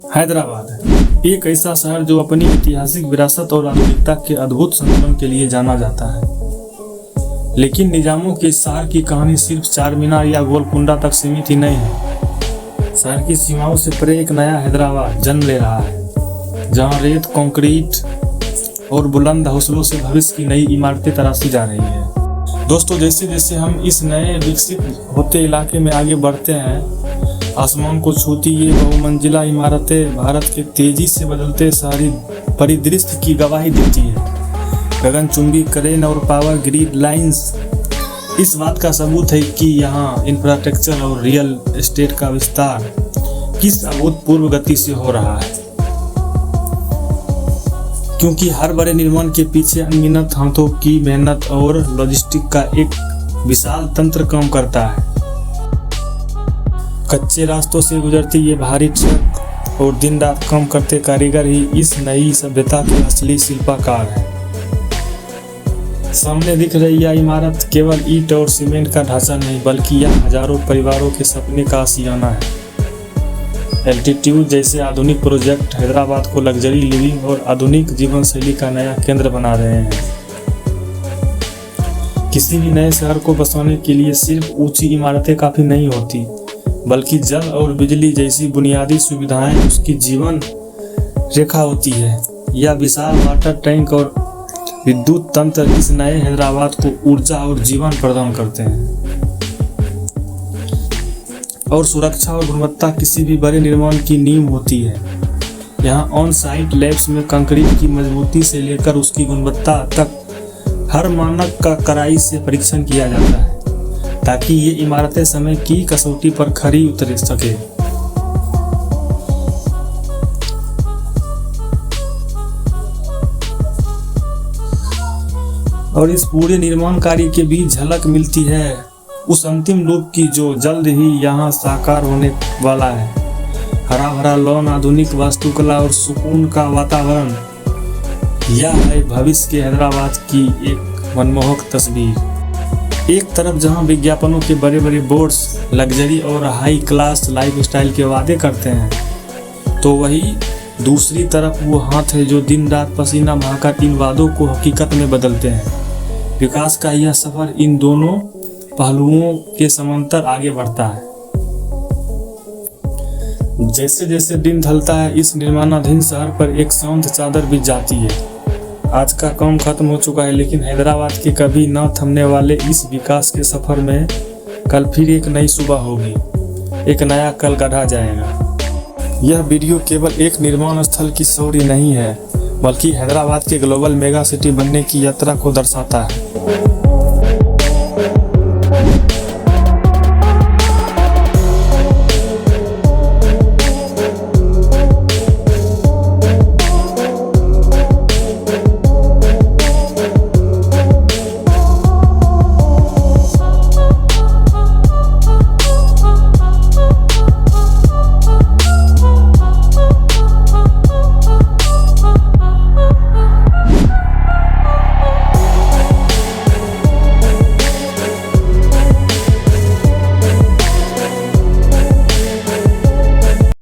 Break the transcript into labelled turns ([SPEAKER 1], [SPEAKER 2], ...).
[SPEAKER 1] हैदराबाद एक ऐसा शहर जो अपनी ऐतिहासिक विरासत और आधुनिकता के अद्भुत संगम के लिए जाना जाता है। लेकिन निजामों के इस शहर की कहानी सिर्फ चार मीनार या गोलकुंडा तक सीमित ही नहीं है। शहर की सीमाओं से परे एक नया हैदराबाद जन्म ले रहा है, जहां रेत, कंक्रीट और बुलंद हौसलों से भविष्य की नई इमारतें तराशी जा रही है। दोस्तों, जैसे जैसे हम इस नए विकसित होते इलाके में आगे बढ़ते हैं, आसमान को छूती ये बहुमंजिला इमारतें भारत के तेजी से बदलते शहरी परिदृश्य की गवाही देती है। गगनचुंबी क्रेन और पावर ग्रिड लाइंस इस बात का सबूत है कि यहाँ इंफ्रास्ट्रक्चर और रियल एस्टेट का विस्तार किस अभूतपूर्व गति से हो रहा है। क्योंकि हर बड़े निर्माण के पीछे अनगिनत हाथों की मेहनत और लॉजिस्टिक का एक विशाल तंत्र काम करता है। कच्चे रास्तों से गुजरती ये भारी ट्रक और दिन रात काम करते कारीगर ही इस नई सभ्यता के असली शिल्पकार हैं। सामने दिख रही यह इमारत केवल ईंट और सीमेंट का ढांचा नहीं, बल्कि यह हजारों परिवारों के सपने का आशियाना है। एल्टीट्यूड जैसे आधुनिक प्रोजेक्ट हैदराबाद को लग्जरी लिविंग और आधुनिक जीवन शैली का नया केंद्र बना रहे हैं। किसी भी नए शहर को बसाने के लिए सिर्फ ऊंची इमारतें काफी नहीं होती, बल्कि जल और बिजली जैसी बुनियादी सुविधाएं उसकी जीवन रेखा होती है। यह विशाल वाटर टैंक और विद्युत तंत्र इस नए हैदराबाद को ऊर्जा और जीवन प्रदान करते हैं। और सुरक्षा और गुणवत्ता किसी भी बड़े निर्माण की नींव होती है। यहाँ ऑन साइट लैब्स में कंक्रीट की मजबूती से लेकर उसकी गुणवत्ता तक हर मानक का कड़ाई से परीक्षण किया जाता है, ताकि ये इमारतें समय की कसौटी पर खरी उतर सके। और इस पूरे निर्माण कार्य के बीच झलक मिलती है उस अंतिम रूप की जो जल्द ही यहाँ साकार होने वाला है। हरा भरा लॉन, आधुनिक वास्तुकला और सुकून का वातावरण, यह है भविष्य के हैदराबाद की एक मनमोहक तस्वीर। एक तरफ जहां विज्ञापनों के बड़े बड़े बोर्ड्स लग्जरी और हाई क्लास लाइफस्टाइल के वादे करते हैं, तो वही दूसरी तरफ वो हाथ है जो दिन रात पसीना बहाकर इन वादों को हकीकत में बदलते हैं। विकास का यह सफर इन दोनों पहलुओं के समांतर आगे बढ़ता है। जैसे जैसे दिन ढलता है, इस निर्माणाधीन शहर पर एक शांत चादर बिछ जाती है। आज का काम खत्म हो चुका है, लेकिन हैदराबाद के कभी न थमने वाले इस विकास के सफर में कल फिर एक नई सुबह होगी, एक नया कल गढ़ा जाएगा। यह वीडियो केवल एक निर्माण स्थल की स्टोरी नहीं है, बल्कि हैदराबाद के ग्लोबल मेगा सिटी बनने की यात्रा को दर्शाता है।